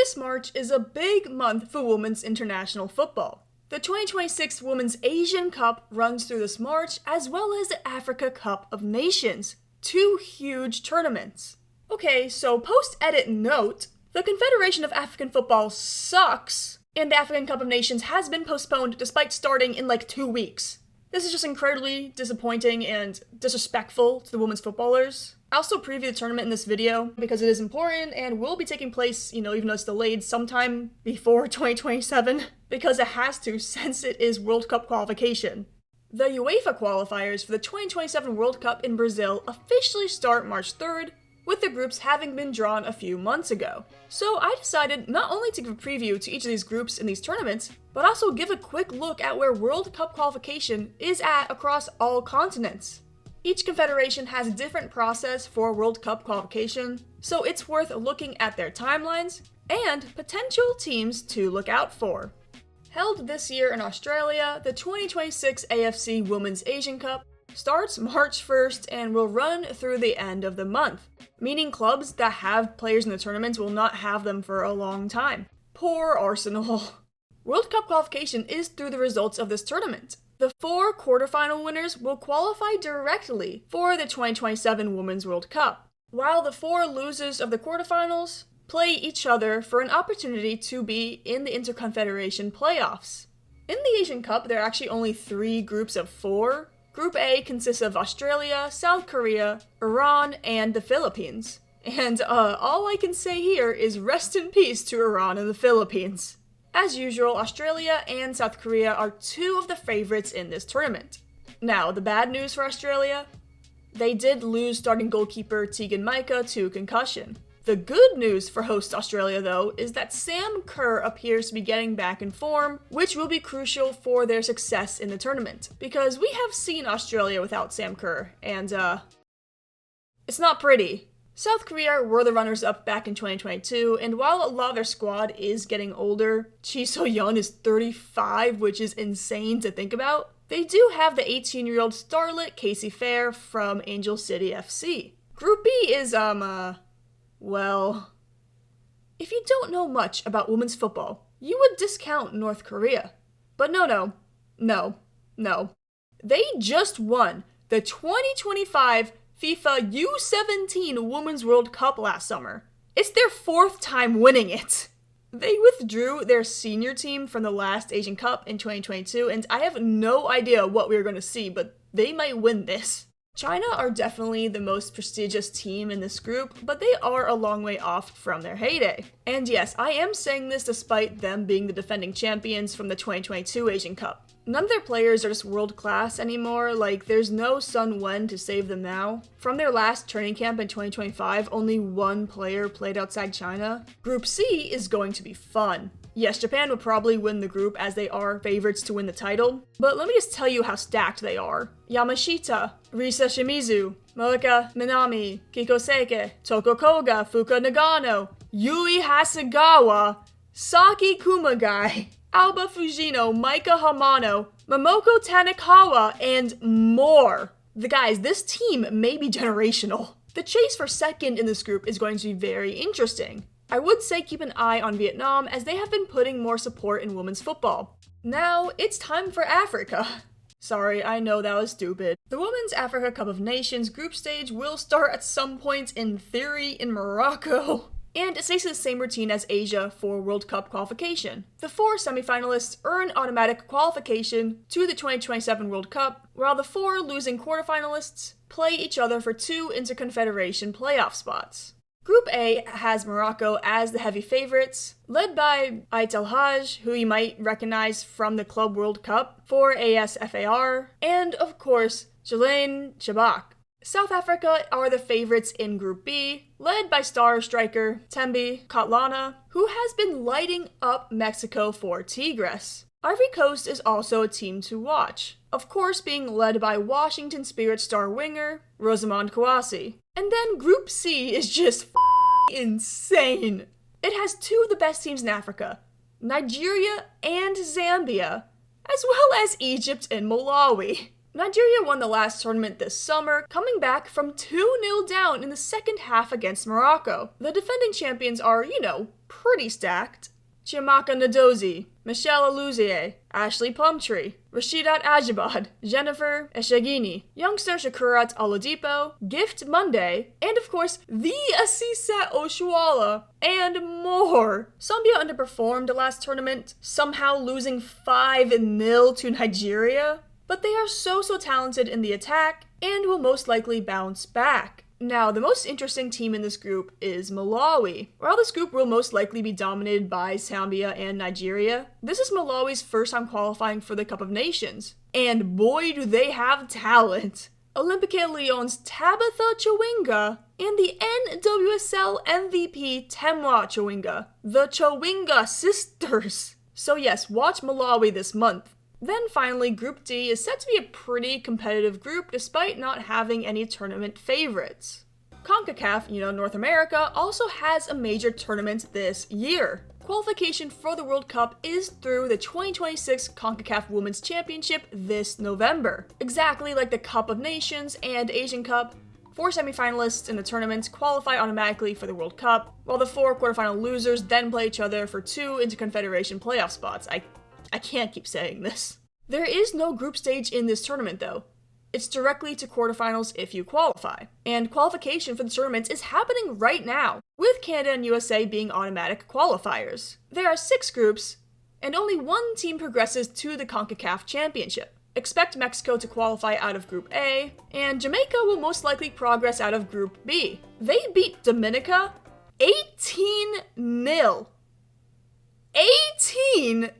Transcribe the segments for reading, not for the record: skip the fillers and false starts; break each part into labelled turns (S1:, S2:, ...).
S1: This March is a big month for women's international football. The 2026 Women's Asian Cup runs through this March, as well as the Africa Cup of Nations. Two huge tournaments. Okay, so post-edit note, the Confederation of African Football sucks, and the African Cup of Nations has been postponed despite starting in like 2 weeks. This is just incredibly disappointing and disrespectful to the women's footballers. I'll still preview the tournament in this video because it is important and will be taking place, even though it's delayed sometime before 2027, because it has to since it is World Cup qualification. The UEFA qualifiers for the 2027 World Cup in Brazil officially start March 3rd, with the groups having been drawn a few months ago. So I decided not only to give a preview to each of these groups in these tournaments, but also give a quick look at where World Cup qualification is at across all continents. Each confederation has a different process for World Cup qualification, so it's worth looking at their timelines and potential teams to look out for. Held this year in Australia, the 2026 AFC Women's Asian Cup starts March 1st and will run through the end of the month, meaning clubs that have players in the tournament will not have them for a long time. Poor Arsenal. World Cup qualification is through the results of this tournament. The 4 quarterfinal winners will qualify directly for the 2027 Women's World Cup, while the 4 losers of the quarterfinals play each other for an opportunity to be in the Interconfederation playoffs. In the Asian Cup, there are actually only 3 groups of 4. Group A consists of Australia, South Korea, Iran, and the Philippines. And all I can say here is rest in peace to Iran and the Philippines. As usual, Australia and South Korea are 2 of the favorites in this tournament. Now, the bad news for Australia? They did lose starting goalkeeper Tegan Micah to concussion. The good news for host Australia, though, is that Sam Kerr appears to be getting back in form, which will be crucial for their success in the tournament. Because we have seen Australia without Sam Kerr, and it's not pretty. South Korea were the runners-up back in 2022, and while a lot of their squad is getting older, Chi So-yeon is 35, which is insane to think about, they do have the 18-year-old starlet Casey Fair from Angel City FC. Group B is, well, if you don't know much about women's football, you would discount North Korea. But no. They just won the 2025 FIFA U17 Women's World Cup last summer. It's their 4th time winning it. They withdrew their senior team from the last Asian Cup in 2022, and I have no idea what we're going to see, but they might win this. China are definitely the most prestigious team in this group, but they are a long way off from their heyday. And yes, I am saying this despite them being the defending champions from the 2022 Asian Cup. None of their players are just world class anymore, like there's no Sun Wen to save them now. From their last training camp in 2025, only 1 player played outside China. Group C is going to be fun. Yes, Japan would probably win the group as they are favorites to win the title, but let me just tell you how stacked they are. Yamashita, Risa Shimizu, Moeka Minami, Kiko Seike, Toko Koga, Fuka Nagano, Yui Hasegawa, Saki Kumagai, Alba Fujino, Maika Hamano, Momoko Tanikawa, and more. This team may be generational. The chase for second in this group is going to be very interesting. I would say keep an eye on Vietnam as they have been putting more support in women's football. Now, it's time for Africa. Sorry, I know that was stupid. The Women's Africa Cup of Nations group stage will start at some point in theory in Morocco. And it stays the same routine as Asia for World Cup qualification. The 4 semifinalists earn automatic qualification to the 2027 World Cup, while the 4 losing quarterfinalists play each other for 2 Interconfederation playoff spots. Group A has Morocco as the heavy favorites, led by Ait El Hajj, who you might recognize from the Club World Cup for ASFAR, and of course, Jelaine Chabak. South Africa are the favorites in Group B, led by star striker Thembi Kgatlana, who has been lighting up Mexico for Tigres. Ivory Coast is also a team to watch, of course being led by Washington Spirit star winger Rosamond Kouassi. And then Group C is just insane. It has 2 of the best teams in Africa, Nigeria and Zambia, as well as Egypt and Malawi. Nigeria won the last tournament this summer, coming back from 2-0 down in the second half against Morocco. The defending champions are, pretty stacked. Chiamaka Nnadozie, Michelle Aluzie, Ashley Plumtree, Rasheedat Ajibad, Jennifer Eshegini, youngster Shakurat Oladipo, Gift Monday, and of course, the Asisat Oshoala, and more. Zambia underperformed the last tournament, somehow losing 5-0 to Nigeria, but they are so talented in the attack and will most likely bounce back. Now, the most interesting team in this group is Malawi. While this group will most likely be dominated by Zambia and Nigeria, this is Malawi's first time qualifying for the Cup of Nations. And boy, do they have talent! Olympique Lyon's Tabitha Chawinga and the NWSL MVP Temwa Chawinga, the Chawinga sisters. So yes, watch Malawi this month. Then finally, Group D is set to be a pretty competitive group despite not having any tournament favorites. CONCACAF, North America, also has a major tournament this year. Qualification for the World Cup is through the 2026 CONCACAF Women's Championship this November. Exactly like the Cup of Nations and Asian Cup, 4 semifinalists in the tournament qualify automatically for the World Cup, while the 4 quarterfinal losers then play each other for 2 Interconfederation playoff spots. I can't keep saying this. There is no group stage in this tournament though. It's directly to quarterfinals if you qualify. And qualification for the tournament is happening right now, with Canada and USA being automatic qualifiers. There are 6 groups, and only 1 team progresses to the CONCACAF Championship. Expect Mexico to qualify out of Group A, and Jamaica will most likely progress out of Group B. They beat Dominica 18-0. 18-0!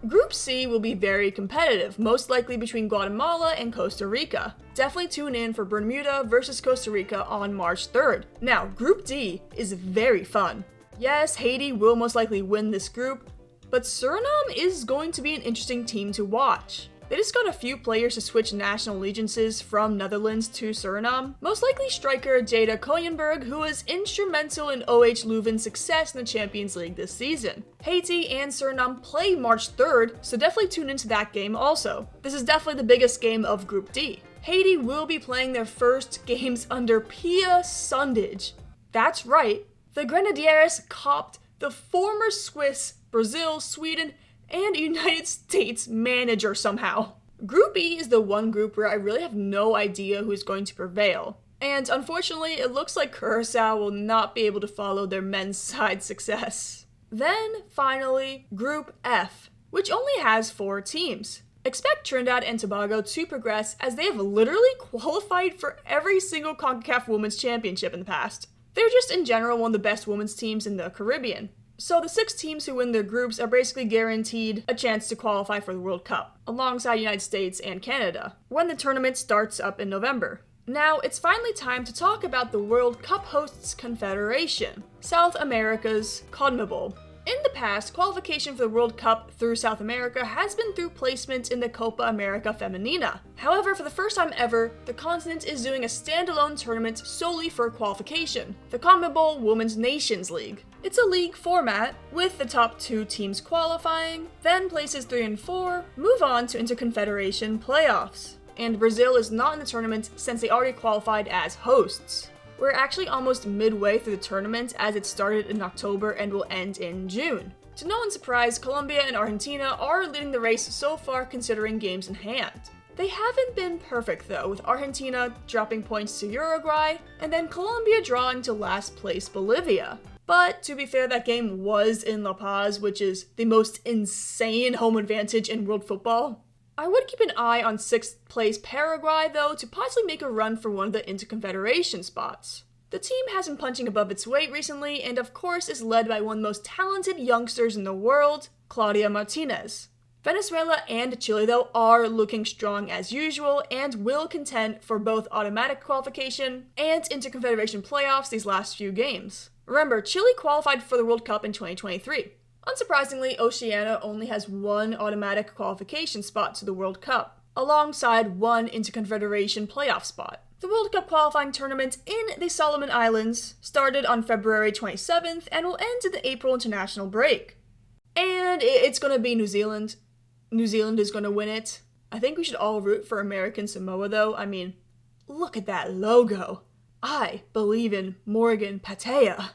S1: Group C will be very competitive, most likely between Guatemala and Costa Rica. Definitely tune in for Bermuda versus Costa Rica on March 3rd. Now, Group D is very fun. Yes, Haiti will most likely win this group, but Suriname is going to be an interesting team to watch. They just got a few players to switch national allegiances from Netherlands to Suriname. Most likely striker Jada Koyenberg, who was instrumental in OH Leuven's success in the Champions League this season. Haiti and Suriname play March 3rd, so definitely tune into that game also. This is definitely the biggest game of Group D. Haiti will be playing their first games under Pia Sundhage. That's right, the Grenadiers copped the former Swiss, Brazil, Sweden, and United States manager somehow. Group E is the one group where I really have no idea who's going to prevail. And unfortunately, it looks like Curacao will not be able to follow their men's side success. Then, finally, Group F, which only has 4 teams. Expect Trinidad and Tobago to progress as they have literally qualified for every single CONCACAF Women's Championship in the past. They're just in general one of the best women's teams in the Caribbean. So the 6 teams who win their groups are basically guaranteed a chance to qualify for the World Cup, alongside United States and Canada, when the tournament starts up in November. Now, it's finally time to talk about the World Cup Hosts Confederation, South America's CONMEBOL. In the past, qualification for the World Cup through South America has been through placement in the Copa America Femenina. However, for the first time ever, the continent is doing a standalone tournament solely for qualification, the CONMEBOL Women's Nations League. It's a league format, with the top 2 teams qualifying, then places 3 and 4 move on to Interconfederation playoffs. And Brazil is not in the tournament since they already qualified as hosts. We're actually almost midway through the tournament as it started in October and will end in June. To no one's surprise, Colombia and Argentina are leading the race so far considering games in hand. They haven't been perfect though, with Argentina dropping points to Uruguay, and then Colombia drawing to last place Bolivia. But to be fair, that game was in La Paz, which is the most insane home advantage in world football. I would keep an eye on 6th place Paraguay, though, to possibly make a run for one of the Interconfederation spots. The team has been punching above its weight recently, and of course is led by one of the most talented youngsters in the world, Claudia Martinez. Venezuela and Chile, though, are looking strong as usual, and will contend for both automatic qualification and Interconfederation playoffs these last few games. Remember, Chile qualified for the World Cup in 2023. Unsurprisingly, Oceana only has 1 automatic qualification spot to the World Cup, alongside 1 Interconfederation playoff spot. The World Cup qualifying tournament in the Solomon Islands started on February 27th and will end at the April international break. And it's going to be New Zealand. New Zealand is going to win it. I think we should all root for American Samoa though. I mean, look at that logo. I believe in Morgan Patea.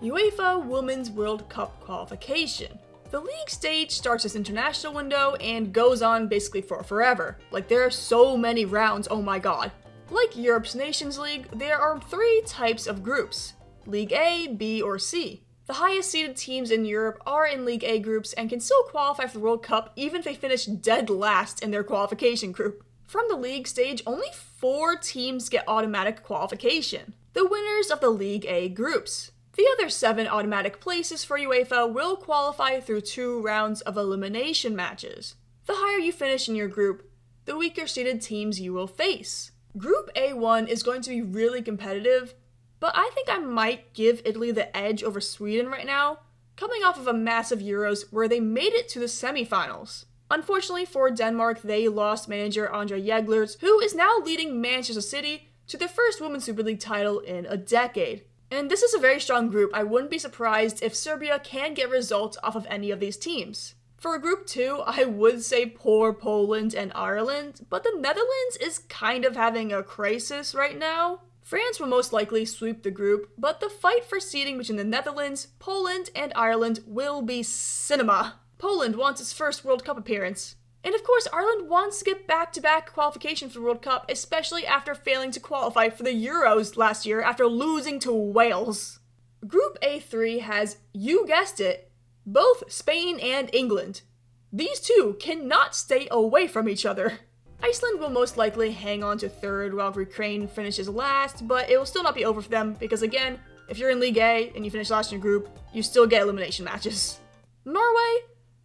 S1: UEFA Women's World Cup qualification. The league stage starts this international window and goes on basically for forever. Like, there are so many rounds, oh my god. Like Europe's Nations League, there are 3 types of groups: League A, B, or C. The highest seeded teams in Europe are in League A groups and can still qualify for the World Cup even if they finish dead last in their qualification group. From the league stage, only 4 teams get automatic qualification: the winners of the League A groups. The other 7 automatic places for UEFA will qualify through 2 rounds of elimination matches. The higher you finish in your group, the weaker seeded teams you will face. Group A1 is going to be really competitive, but I think I might give Italy the edge over Sweden right now, coming off of a massive Euros where they made it to the semifinals. Unfortunately for Denmark, they lost manager Andre Jeglerts, who is now leading Manchester City to their first Women's Super League title in a decade. And this is a very strong group. I wouldn't be surprised if Serbia can get results off of any of these teams. For Group 2, I would say poor Poland and Ireland, but the Netherlands is kind of having a crisis right now. France will most likely sweep the group, but the fight for seeding between the Netherlands, Poland, and Ireland will be cinema. Poland wants its first World Cup appearance. And of course, Ireland wants to get back-to-back qualification for the World Cup, especially after failing to qualify for the Euros last year after losing to Wales. Group A3 has, you guessed it, both Spain and England. These 2 cannot stay away from each other. Iceland will most likely hang on to 3rd while Ukraine finishes last, but it will still not be over for them because, again, if you're in League A and you finish last in your group, you still get elimination matches. Norway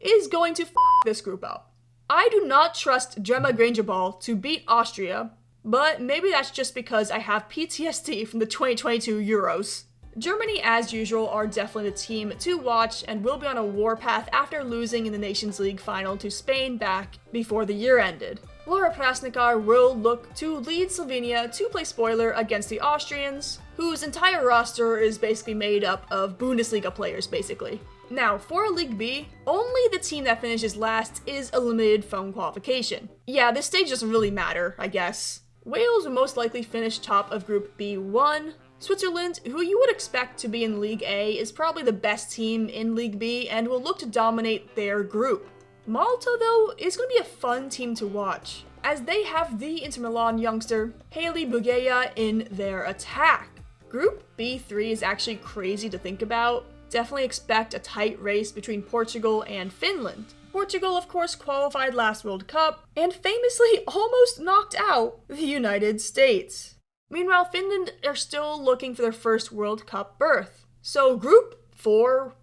S1: is going to f*** this group up. I do not trust Gemma Grangerball to beat Austria, but maybe that's just because I have PTSD from the 2022 Euros. Germany, as usual, are definitely the team to watch and will be on a warpath after losing in the Nations League final to Spain back before the year ended. Laura Krasnikar will look to lead Slovenia to play spoiler against the Austrians, whose entire roster is basically made up of Bundesliga players, basically. Now, for League B, only the team that finishes last is eliminated from qualification. Yeah, this stage doesn't really matter, I guess. Wales will most likely finish top of Group B1. Switzerland, who you would expect to be in League A, is probably the best team in League B and will look to dominate their group. Malta, though, is going to be a fun team to watch, as they have the Inter Milan youngster, Hailey Bugeya, in their attack. Group B3 is actually crazy to think about. Definitely expect a tight race between Portugal and Finland. Portugal, of course, qualified last World Cup, and famously almost knocked out the United States. Meanwhile, Finland are still looking for their first World Cup berth. So Group 4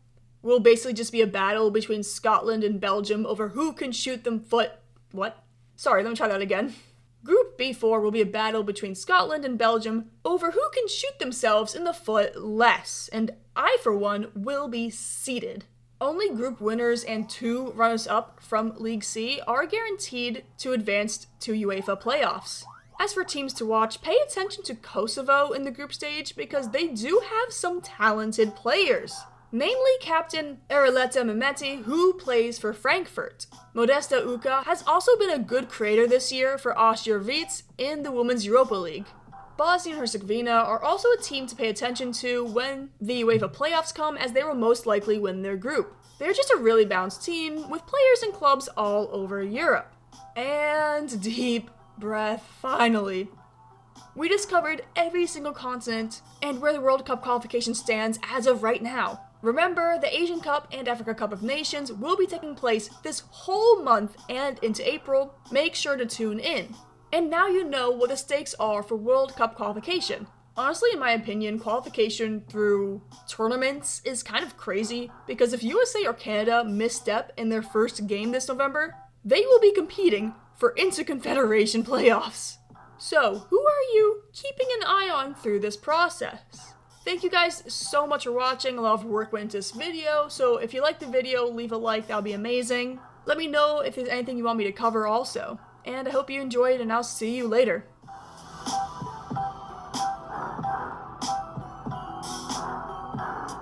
S1: will basically just be a battle between Scotland and Belgium over who can shoot them Sorry, let me try that again. Group B4 will be a battle between Scotland and Belgium over who can shoot themselves in the foot less, and I, for one, will be seeded. Only group winners and 2 runners-up from League C are guaranteed to advance to UEFA playoffs. As for teams to watch, pay attention to Kosovo in the group stage because they do have some talented players. Namely Captain Arleta Mehmeti, who plays for Frankfurt. Modesta Uka has also been a good creator this year for Austria Vitz in the Women's Europa League. Bosnia and Herzegovina are also a team to pay attention to when the UEFA playoffs come, as they will most likely win their group. They're just a really balanced team with players and clubs all over Europe. And deep breath, finally. We just covered every single continent and where the World Cup qualification stands as of right now. Remember, the Asian Cup and Africa Cup of Nations will be taking place this whole month and into April. Make sure to tune in. And now you know what the stakes are for World Cup qualification. Honestly, in my opinion, qualification through tournaments is kind of crazy, because if USA or Canada misstep in their first game this November, they will be competing for Interconfederation playoffs. So, who are you keeping an eye on through this process? Thank you guys so much for watching. A lot of work went into this video, so if you liked the video, leave a like, that would be amazing. Let me know if there's anything you want me to cover also. And I hope you enjoyed, and I'll see you later.